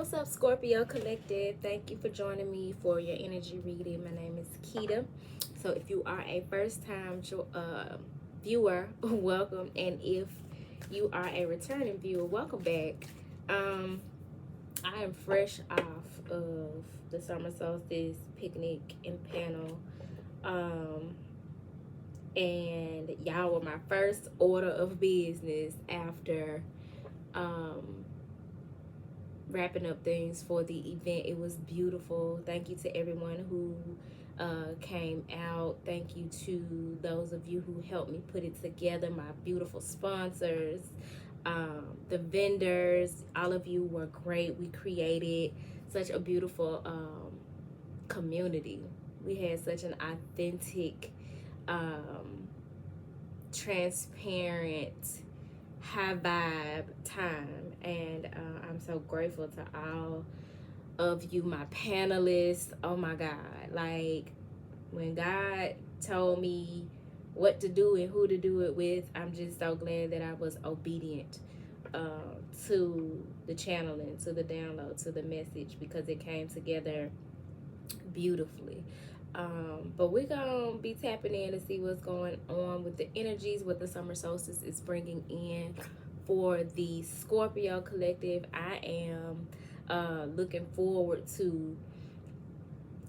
What's up, Scorpio Collective? Thank you for joining me for your energy reading. My name is Keita. So if you are a first-time viewer, welcome. And if you are a returning viewer, welcome back. I am fresh off of the Summer Solstice picnic and panel. And y'all were my first order of business after wrapping up things for the event. It was beautiful. Thank you to everyone who came out. Thank you to those of you who helped me put it together, my beautiful sponsors, the vendors. All of you were great. We created such a beautiful community. We had such an authentic, transparent, high vibe time, and I'm so grateful to all of you, my panelists. Oh my God, like when God told me what to do and who to do it with, I'm just so glad that I was obedient to the channeling, to the download, to the message, because it came together beautifully. But we're gonna be tapping in to see what's going on with the energies, what the summer solstice is bringing in for the Scorpio collective. I am looking forward to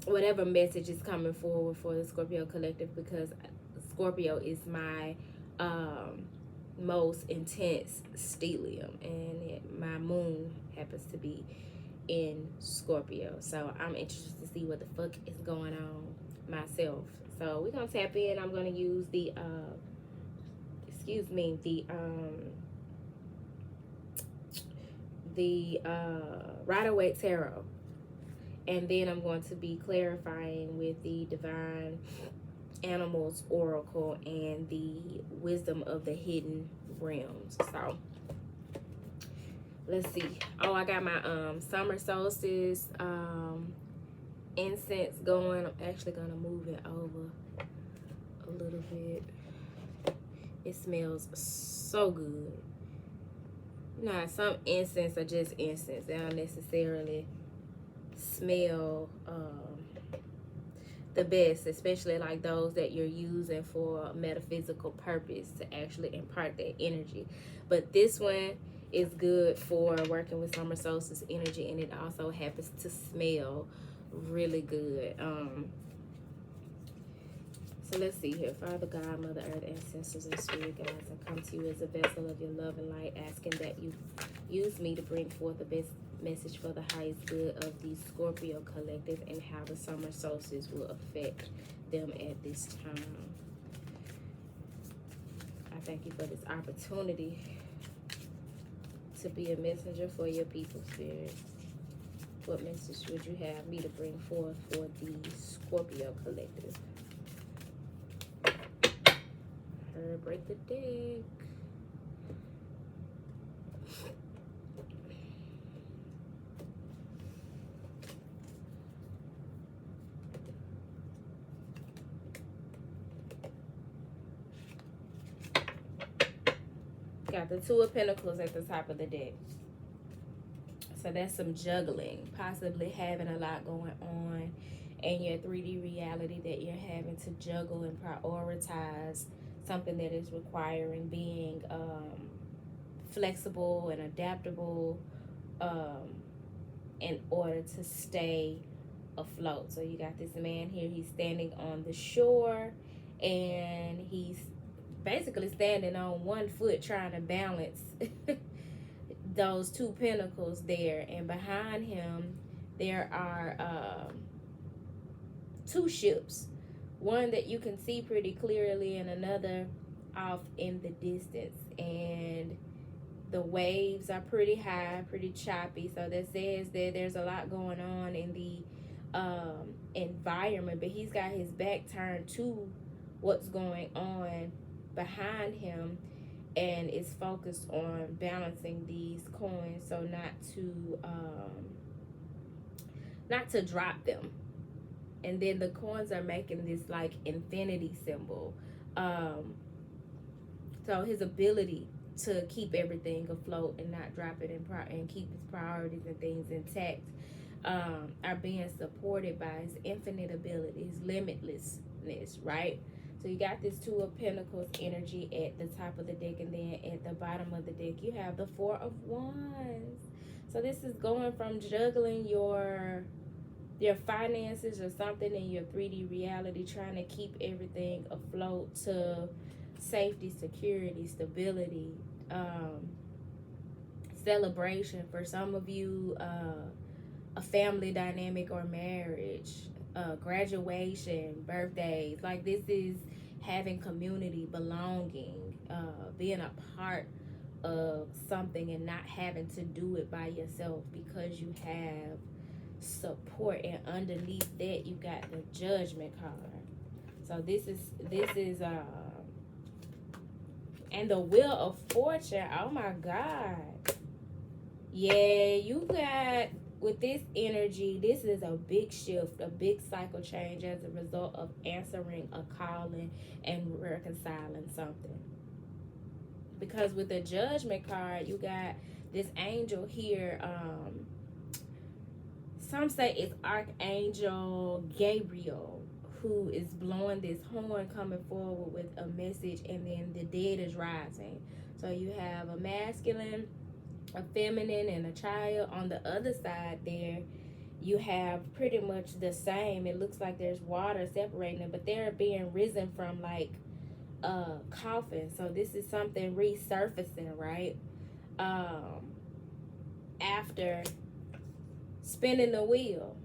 whatever message is coming forward for the Scorpio collective, because Scorpio is my most intense stellium, and my moon happens to be in Scorpio, so I'm interested to see what the fuck is going on myself. So we're gonna tap in. I'm gonna use the Rider-Waite Tarot, and then I'm going to be clarifying with the Divine Animals Oracle and the Wisdom of the Hidden Realms. So let's see. Oh, I got my summer solstice incense going. I'm actually gonna move it over a little bit. It smells so good. Now, some incense are just incense. They don't necessarily smell the best, especially like those that you're using for a metaphysical purpose to actually impart that energy. But this one is good for working with summer solstice energy, and it also happens to smell really good. So let's see here. Father God, Mother Earth, ancestors, and spirit guides, I come to you as a vessel of your love and light, asking that you use me to bring forth the best message for the highest good of the Scorpio collective, and how the summer solstice will affect them at this time. I thank you for this opportunity to be a messenger for your people, spirit. What message would you have me to bring forth for the Scorpio collective? Break the deck. Got the Two of Pentacles at the top of the deck. So that's some juggling, possibly having a lot going on in your 3D reality that you're having to juggle and prioritize something that is requiring being flexible and adaptable in order to stay afloat. So you got this man here, he's standing on the shore, and he's basically standing on one foot trying to balance those two pentacles there, and behind him there are two ships, one that you can see pretty clearly and another off in the distance, and the waves are pretty high, pretty choppy. So that says that there's a lot going on in the environment, but he's got his back turned to what's going on behind him, and is focused on balancing these coins so not to drop them. And then the coins are making this like infinity symbol. So his ability to keep everything afloat and not drop it and keep his priorities and things intact, are being supported by his infinite abilities, limitlessness, right? So you got this Two of Pentacles energy at the top of the deck, and then at the bottom of the deck you have the Four of Wands. So this is going from juggling your finances or something in your 3D reality, trying to keep everything afloat, to safety, security, stability, celebration. For some of you, a family dynamic or marriage, graduation, birthdays. Like, this is having community, belonging, being a part of something and not having to do it by yourself, because you have support. And underneath that you got the Judgment card. So this is and the Wheel of Fortune. Oh my God. Yeah, you got, with this energy, this is a big shift, a big cycle change as a result of answering a calling and reconciling something. Because with the Judgment card, you got this angel here. Some say it's Archangel Gabriel, who is blowing this horn, coming forward with a message, and then the dead is rising. So you have a masculine, a feminine, and a child. On the other side there, you have pretty much the same. It looks like there's water separating them, but they're being risen from like a coffin. So this is something resurfacing, right? After spinning the wheel.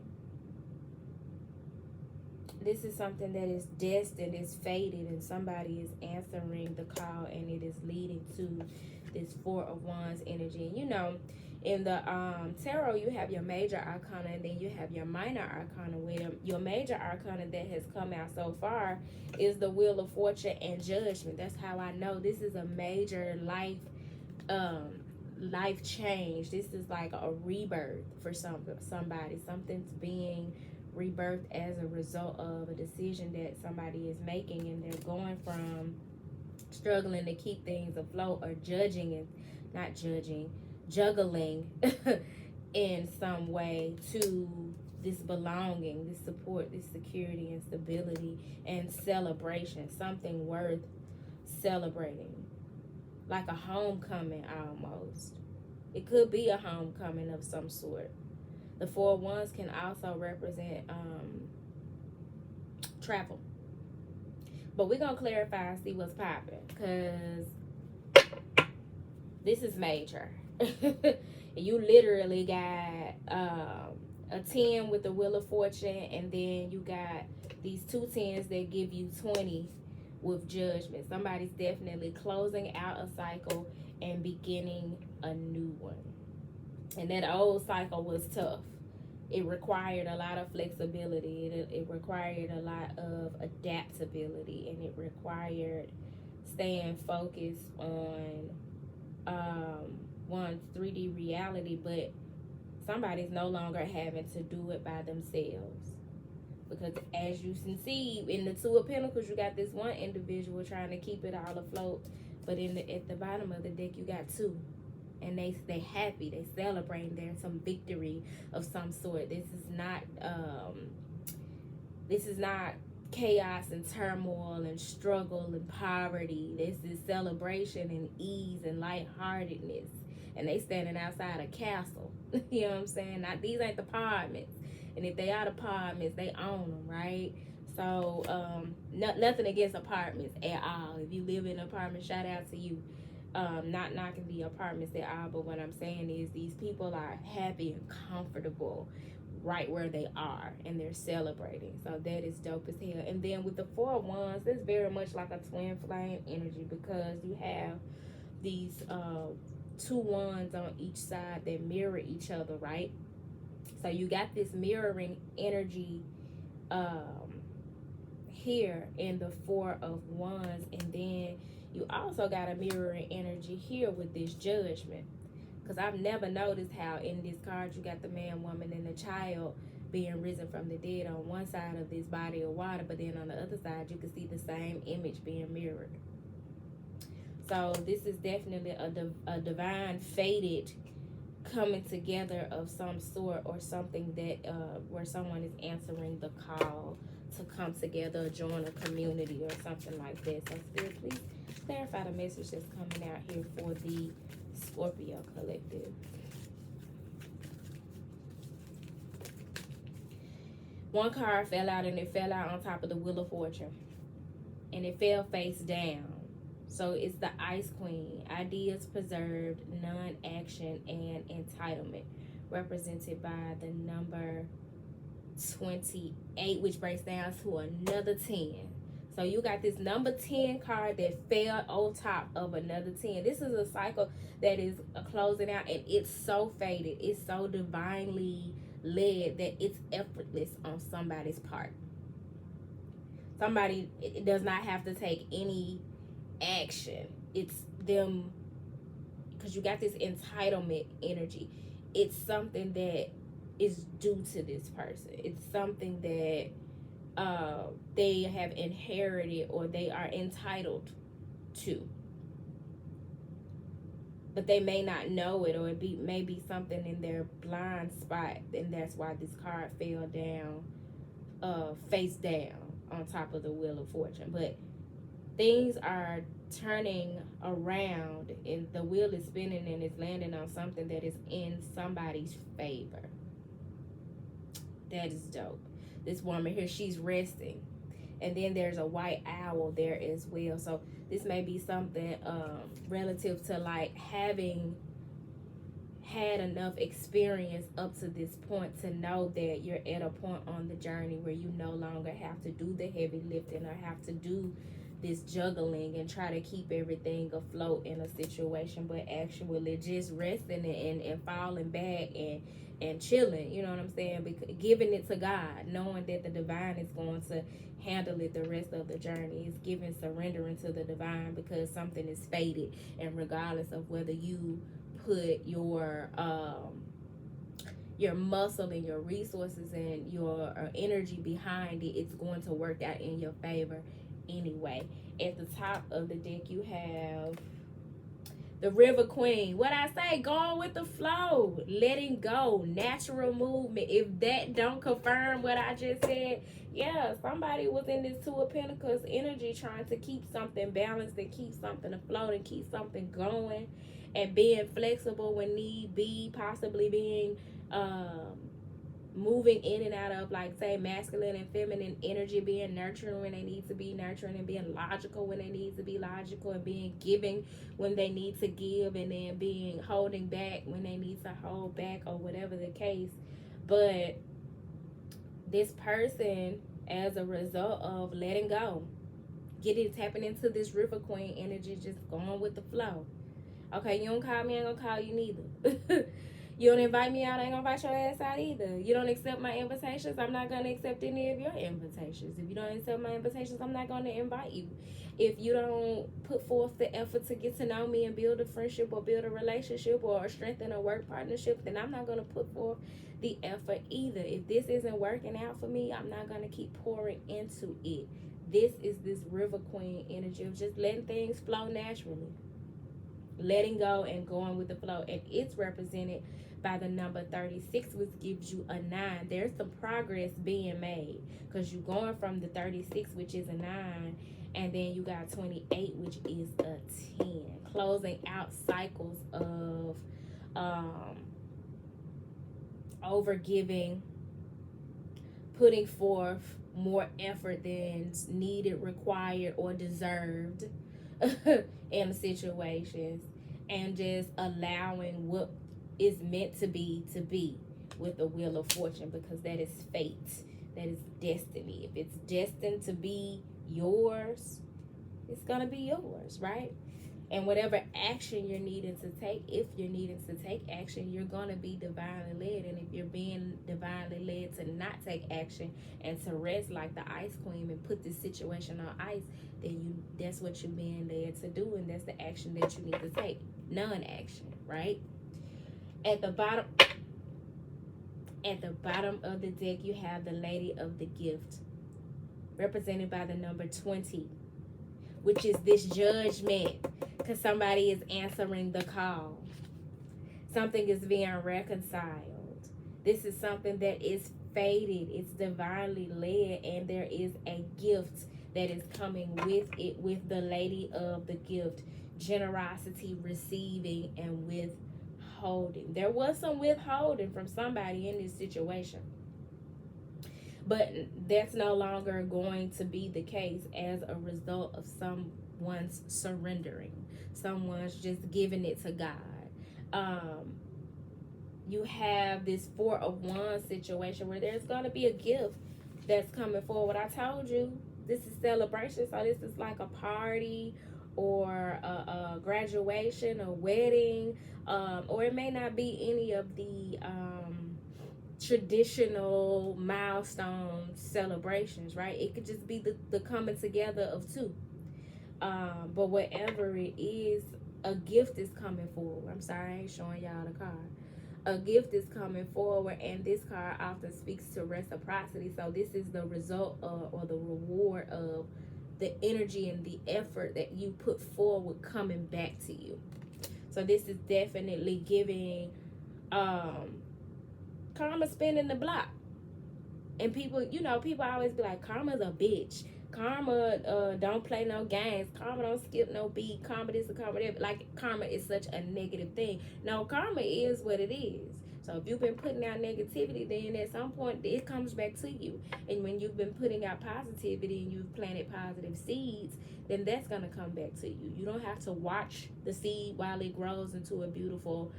This is something that is destined, is fated, and somebody is answering the call, and it is leading to this Four of Wands energy. And you know, in the tarot, you have your major arcana, and then you have your minor arcana. Where your major arcana that has come out so far is the Wheel of Fortune and Judgment. That's how I know this is a major life change. This is like a rebirth for somebody. Something's being rebirthed as a result of a decision that somebody is making, and they're going from struggling to keep things afloat, or juggling in some way, to this belonging, this support, this security and stability and celebration. Something worth celebrating, like a homecoming almost. It could be a homecoming of some sort. The Four of Wands can also represent travel. But we're going to clarify and see what's popping, because this is major. You literally got a 10 with the Wheel of Fortune, and then you got these two 10s that give you 20 with Judgment. Somebody's definitely closing out a cycle and beginning a new one. And that old cycle was tough. It required a lot of flexibility. It required a lot of adaptability, and it required staying focused on one's 3D reality, but somebody's no longer having to do it by themselves. Because as you can see in the Two of Pentacles, you got this one individual trying to keep it all afloat, but at the bottom of the deck you got two. And they happy, they celebrating, there's some victory of some sort. This is not chaos and turmoil and struggle and poverty. This is celebration and ease and lightheartedness. And they standing outside a castle. You know what I'm saying? Now, these ain't the apartments. And if they are the apartments, they own them, right? So nothing against apartments at all. If you live in an apartment, shout out to you. Not knocking the apartments at all, but what I'm saying is these people are happy and comfortable right where they are, and they're celebrating. So that is dope as hell. And then with the Four of Wands, that's very much like a twin flame energy, because you have these two wands on each side that mirror each other, right? So you got this mirroring energy here in the Four of Wands, and then you also got a mirroring energy here with this Judgment. Because I've never noticed how in this card you got the man, woman, and the child being risen from the dead on one side of this body of water, but then on the other side you can see the same image being mirrored. So this is definitely a divine fated coming together of some sort, or something that where someone is answering the call to come together, join a community, or something like that. So Spirit, please clarify the message that's coming out here for the Scorpio collective. One card fell out, and it fell out on top of the Wheel of Fortune, and it fell face down. So it's the Ice Queen, ideas preserved, non-action, and entitlement, represented by the number 28, which breaks down to another 10. So you got this number 10 card that fell on top of another 10. This is a cycle that is closing out, and it's so fated. It's so divinely led that it's effortless on somebody's part. Somebody, it does not have to take any action. It's them, because you got this entitlement energy. It's something that is due to this person. It's something that they have inherited, or they are entitled to, but they may not know it, or it may be something in their blind spot, and that's why this card fell down face down on top of the Wheel of Fortune. But things are turning around, and the wheel is spinning, and it's landing on something that is in somebody's favor. That is dope. This woman here, she's resting, and then there's a white owl there as well. So this may be something relative to like having had enough experience up to this point to know that you're at a point on the journey where you no longer have to do the heavy lifting, or have to do this juggling and try to keep everything afloat in a situation, but actually just resting and falling back and chilling, you know what I'm saying? Because giving it to God, knowing that the divine is going to handle it the rest of the journey. Is giving, surrendering to the divine, because something is fated, and regardless of whether you put your muscle and your resources and your energy behind it, it's going to work out in your favor anyway. At the top of the deck, you have the River Queen. What I say, going with the flow, letting go, natural movement. If that don't confirm what I just said, yeah, somebody was in this Two of Pentacles energy, trying to keep something balanced and keep something afloat and keep something going, and being flexible when need be, possibly being moving in and out of, like, say, masculine and feminine energy, being nurturing when they need to be nurturing, and being logical when they need to be logical, and being giving when they need to give, and then being holding back when they need to hold back, or whatever the case. But this person, as a result of letting go, tapping into this River Queen energy, just going with the flow. Okay, you don't call me, I ain't gonna call you neither. You don't invite me out, I ain't gonna invite your ass out either. You don't accept my invitations, I'm not gonna accept any of your invitations. If you don't accept my invitations, I'm not gonna invite you. If you don't put forth the effort to get to know me and build a friendship, or build a relationship, or strengthen a work partnership, then I'm not gonna put forth the effort either. If this isn't working out for me, I'm not gonna keep pouring into it. This is this River Queen energy of just letting things flow naturally, letting go and going with the flow. And it's represented by the number 36, which gives you a 9. There's some progress being made, because you're going from the 36, which is a 9, and then you got 28, which is a 10, closing out cycles of overgiving, putting forth more effort than needed, required, or deserved in situations, and just allowing what is meant to be with the Wheel of Fortune, because that is fate, that is destiny. If it's destined to be yours, it's gonna be yours, right? And whatever action you're needing to take, if you're needing to take action, you're gonna be divinely led. And if you're being divinely led to not take action and to rest like the Ice Queen and put this situation on ice, then that's what you're being led to do, and that's the action that you need to take. Non-action, right? At the bottom of the deck, you have the Lady of the Gift, represented by the number 20, which is this judgment, because somebody is answering the call. Something is being reconciled. This is something that is fated. It's divinely led, and there is a gift that is coming with it, with the lady of the gift. Generosity, receiving, and withholding. There was some withholding from somebody in this situation, but that's no longer going to be the case as a result of someone's surrendering. Someone's just giving it to God. You have this Four of Wands situation where there's going to be a gift that's coming forward. I told you, this is celebration, so this is like a party or a graduation, a wedding, or it may not be any of the traditional milestone celebrations, right? It could just be the coming together of two. But whatever it is, a gift is coming forward. I'm sorry, I ain't showing y'all the card. A gift is coming forward, and this card often speaks to reciprocity. So this is the result of, or the reward of, the energy and the effort that you put forward coming back to you. So this is definitely giving karma spinning the block. And people, people always be like, karma's a bitch. Karma don't play no games. Karma don't skip no beat. Karma this and karma that. Like, karma is such a negative thing. No, karma is what it is. So if you've been putting out negativity, then at some point it comes back to you. And when you've been putting out positivity and you've planted positive seeds, then that's going to come back to you. You don't have to watch the seed while it grows into a beautiful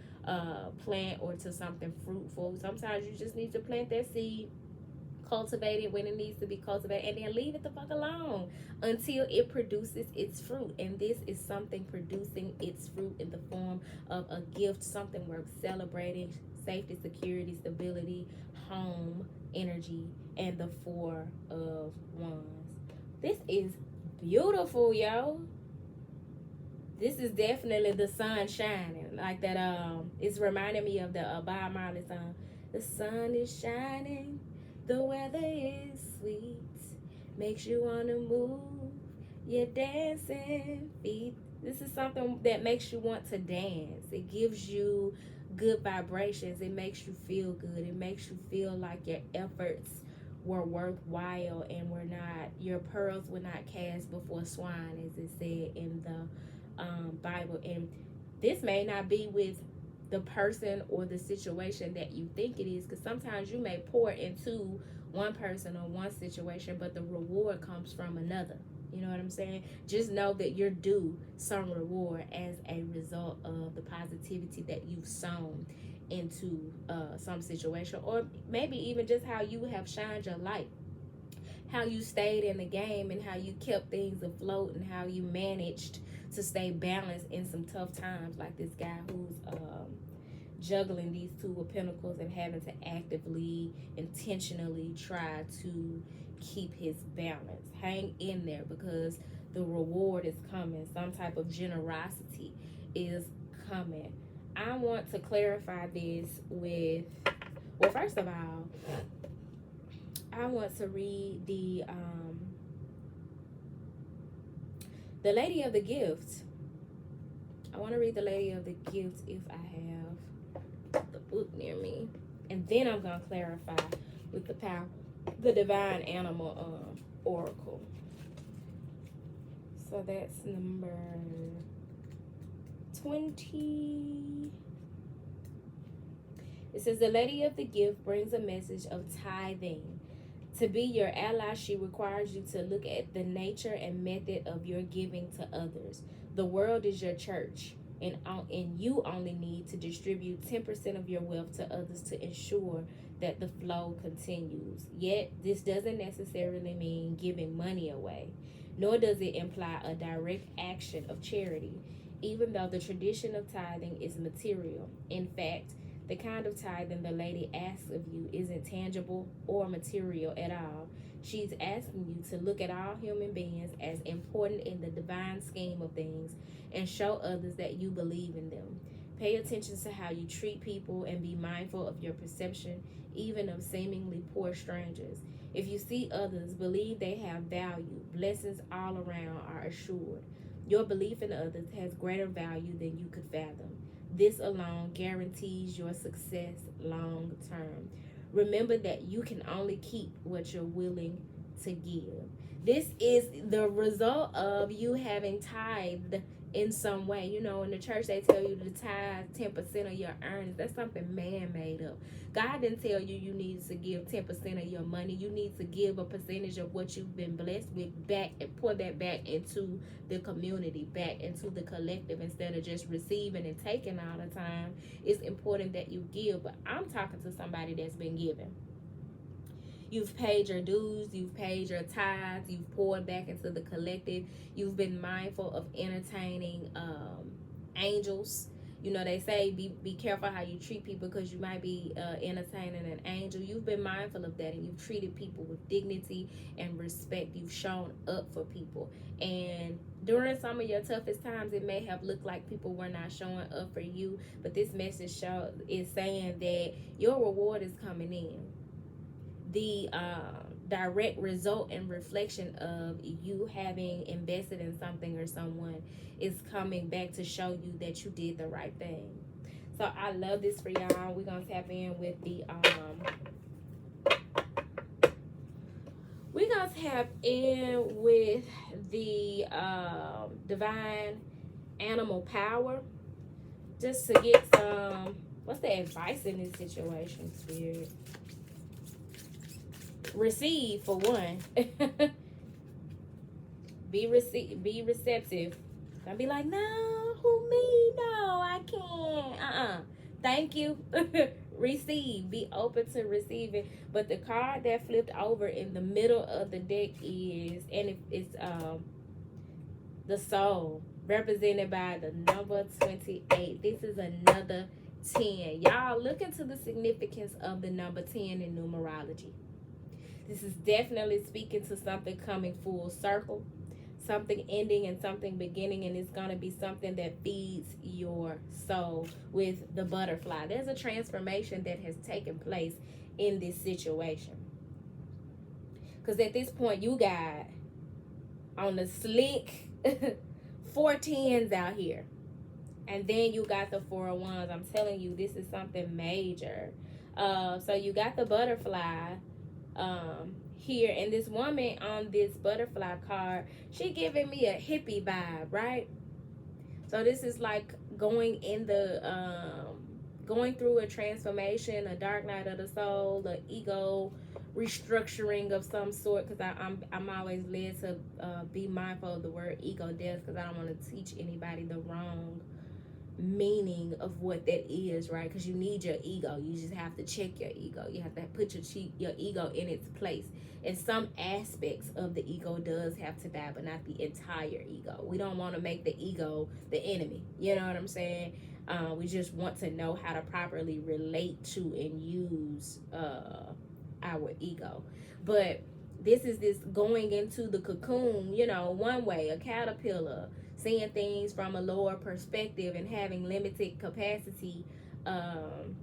plant or to something fruitful. Sometimes you just need to plant that seed, cultivate it when it needs to be cultivated, and then leave it the fuck alone until it produces its fruit. And this is something producing its fruit in the form of a gift, something worth celebrating. Safety, security, stability, home, energy, and the Four of Wands. This is beautiful, yo. This is definitely the sun shining. Like that, it's reminding me of the Bob Marley song. The sun is shining, the weather is sweet, makes you want to move your dancing feet. This is something that makes you want to dance. It gives you good vibrations. It makes you feel good. It makes you feel like your efforts were worthwhile and your pearls were not cast before swine, as it said in the Bible. And this may not be with the person or the situation that you think it is, because sometimes you may pour into one person or one situation, but the reward comes from another. You know what I'm saying? Just know that you're due some reward as a result of the positivity that you've sown into some situation, or maybe even just how you have shined your light, how you stayed in the game, and how you kept things afloat, and how you managed to stay balanced in some tough times, like this guy who's juggling these Two of Pentacles and having to actively, intentionally try to keep his balance. Hang in there, because the reward is coming. Some type of generosity is coming. I want to clarify this with, well, first of all, I want to read the Lady of the Gift. I want to read the Lady of the Gift if I have the book near me, and then I'm gonna clarify with the Divine Animal Oracle. So that's number 20. It says the Lady of the Gift brings a message of tithing. To be your ally, she requires you to look at the nature and method of your giving to others. The world is your church, and you only need to distribute 10% of your wealth to others to ensure that the flow continues. Yet, this doesn't necessarily mean giving money away, nor does it imply a direct action of charity, even though the tradition of tithing is material. In fact, the kind of tithing the lady asks of you isn't tangible or material at all. She's asking you to look at all human beings as important in the divine scheme of things and show others that you believe in them. Pay attention to how you treat people and be mindful of your perception, even of seemingly poor strangers. If you see others, believe they have value. Blessings all around are assured. Your belief in others has greater value than you could fathom. This alone guarantees your success long term. Remember that you can only keep what you're willing to give. This is the result of you having tithed in some way. You know, in the church they tell you to tithe 10% of your earnings. That's something man made up. God didn't tell you you need to give 10% of your money. You need to give a percentage of what you've been blessed with back and pour that back into the community, back into the collective, instead of just receiving and taking all the time. It's important that you give, but I'm talking to somebody that's been giving. You've paid your dues, you've paid your tithes, you've poured back into the collective, you've been mindful of entertaining angels. You know, they say be careful how you treat people because you might be entertaining an angel. You've been mindful of that, and you've treated people with dignity and respect. You've shown up for people. And during some of your toughest times, it may have looked like people were not showing up for you, but this message is saying that your reward is coming in. The direct result and reflection of you having invested in something or someone is coming back to show you that you did the right thing. So I love this for y'all. We're gonna tap in with the divine animal power, just to get some, what's the advice in this situation, Spirit? Receive, for one. Be receptive. Don't be like, no, who me? No, I can't. Thank you. Receive. Be open to receiving. But the card that flipped over in the middle of the deck is, and it's the soul, represented by the number 28. This is another 10. Y'all look into the significance of the number 10 in numerology. This is definitely speaking to something coming full circle, something ending and something beginning, and it's going to be something that feeds your soul with the butterfly. There's a transformation that has taken place in this situation. Because at this point, you got on the slick 4 10s out here. And then you got the 4 of Wands. I'm telling you, this is something major. So you got the butterfly here, and this woman on this butterfly card, she giving me a hippie vibe, right? So this is like going through a transformation, a dark night of the soul, the ego restructuring of some sort, because I'm always led to be mindful of the word ego death, because I don't want to teach anybody the wrong meaning of what that is, right? Because you need your ego. You just have to check your ego. You have to put your ego in its place. And some aspects of the ego does have to die, but not the entire ego. We don't want to make the ego the enemy. You know what I'm saying? We just want to know how to properly relate to and use our ego. But this is this going into the cocoon, you know, one way, a caterpillar, seeing things from a lower perspective and having limited capacity of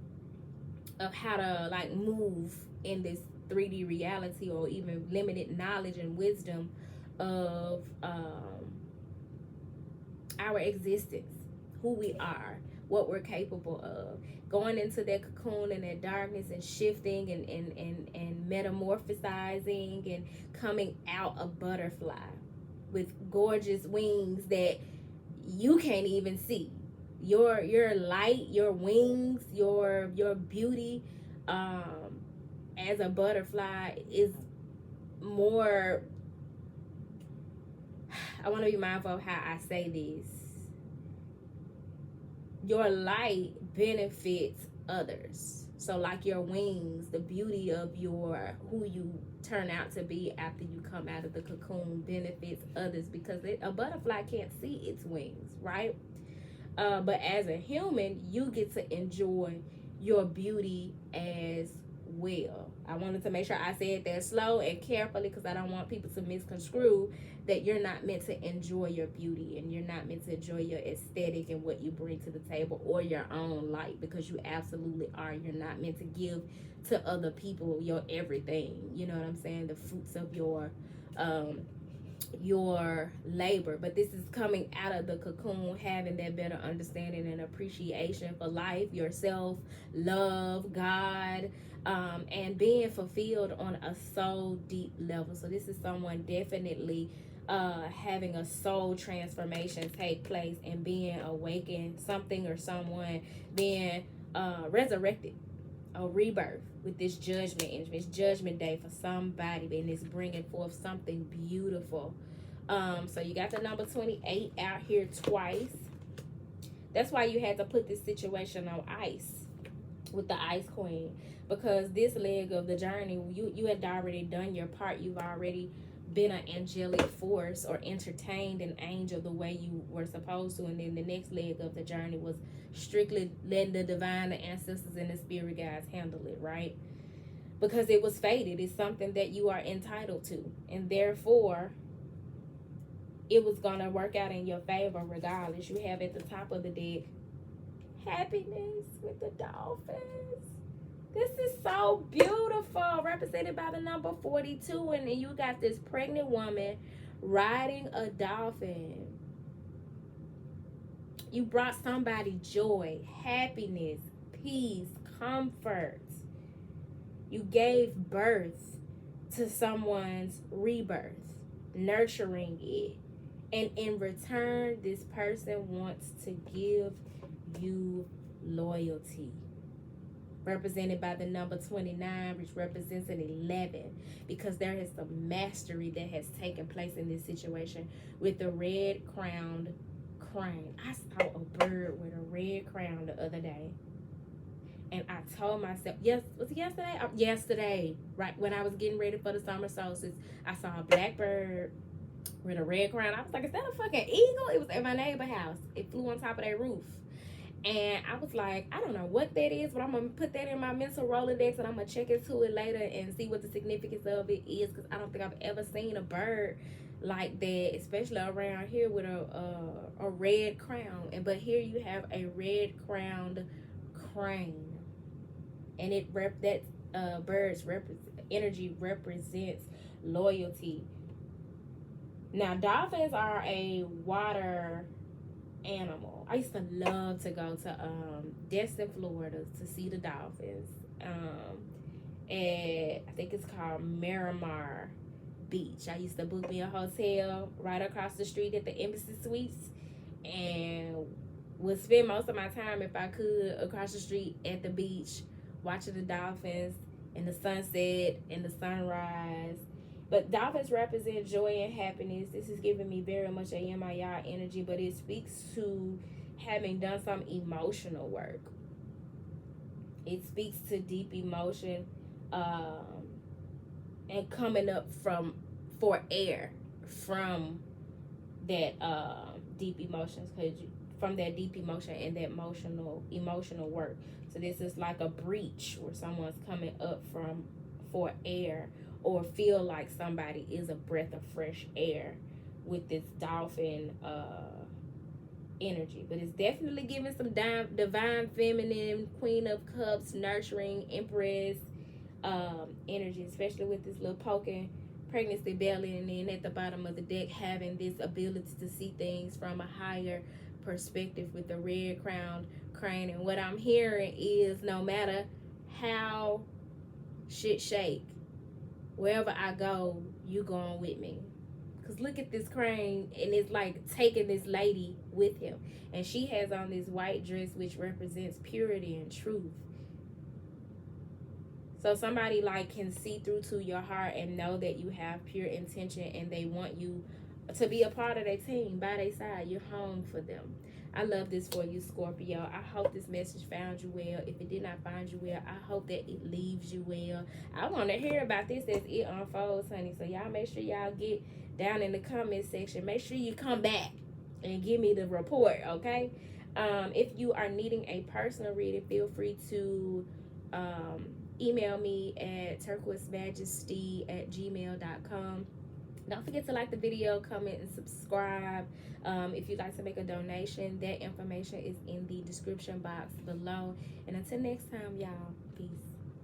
how to like move in this 3D reality, or even limited knowledge and wisdom of our existence, who we are, what we're capable of. Going into that cocoon and that darkness and shifting and metamorphosizing and coming out a butterfly with gorgeous wings that you can't even see. Your light, your wings, your beauty as a butterfly is more, I want to be mindful of how I say this. Your light benefits others. So like your wings, the beauty of who you turn out to be after you come out of the cocoon benefits others, because a butterfly can't see its wings, right? But as a human, you get to enjoy your beauty as well. I wanted to make sure I said that slow and carefully because I don't want people to misconstrue that you're not meant to enjoy your beauty and you're not meant to enjoy your aesthetic and what you bring to the table or your own light, because you absolutely are. You're not meant to give to other people your everything. You know what I'm saying? The fruits of your labor. But this is coming out of the cocoon, having that better understanding and appreciation for life, yourself, love, God, and being fulfilled on a soul deep level. So this is someone definitely having a soul transformation take place and being awakened, something or someone being resurrected, a rebirth with this judgment. It's judgment day for somebody, and it's bringing forth something beautiful. So you got the number 28 out here twice. That's why you had to put this situation on ice with the Ice Queen, because this leg of the journey, you had already done your part. You've already been an angelic force or entertained an angel the way you were supposed to, and then the next leg of the journey was strictly letting the divine, the ancestors, and the spirit guides handle it, right? Because it was fated. It's something that you are entitled to, and therefore it was gonna work out in your favor regardless. You have at the top of the deck happiness with the dolphins. This is so beautiful, represented by the number 42, and then you got this pregnant woman riding a dolphin. You brought somebody joy, happiness, peace, comfort. You gave birth to someone's rebirth, nurturing it. And in return, this person wants to give you loyalty, represented by the number 29, which represents an 11, because there is some mastery that has taken place in this situation with the red crowned crane. I saw a bird with a red crown the other day, and I told myself, was it yesterday? Yesterday, right when I was getting ready for the summer solstice, I saw a black bird with a red crown. I was like, is that a fucking eagle? It was at my neighbor's house. It flew on top of their roof. And I was like, I don't know what that is, but I'm going to put that in my mental Rolodex, and I'm going to check into it later and see what the significance of it is, because I don't think I've ever seen a bird like that, especially around here with a red crown. But here you have a red crowned crane, and that bird's energy represents loyalty. Now, dolphins are a water animal. I used to love to go to Destin, Florida to see the dolphins. And I think it's called Miramar Beach. I used to book me a hotel right across the street at the Embassy Suites, and would spend most of my time, if I could, across the street at the beach watching the dolphins and the sunset and the sunrise. But dolphins represent joy and happiness. This is giving me very much a Yemaya energy, but it speaks to having done some emotional work. It speaks to deep emotion and coming up for air from that deep emotions, from that deep emotion and that emotional work. So this is like a breach where someone's coming up for air, or feel like somebody is a breath of fresh air with this dolphin energy. But it's definitely giving some divine feminine, Queen of Cups, nurturing, Empress energy, especially with this little poking pregnancy belly, and then at the bottom of the deck having this ability to see things from a higher perspective with the red crowned crane. And what I'm hearing is, no matter how shit shake, wherever I go, you going with me. Because look at this crane, and it's like taking this lady with him. And she has on this white dress, which represents purity and truth. So somebody like can see through to your heart and know that you have pure intention, and they want you to be a part of their team, by their side. You're home for them. I love this for you, Scorpio. I hope this message found you well. If it did not find you well, I hope that it leaves you well. I want to hear about this as it unfolds, honey. So y'all make sure y'all get down in the comment section. Make sure you come back and give me the report, okay? If you are needing a personal reading, feel free to email me at turquoisemajesty@gmail.com. Don't forget to like the video, comment, and subscribe. If you'd like to make a donation, that information is in the description box below. And until next time, y'all, peace.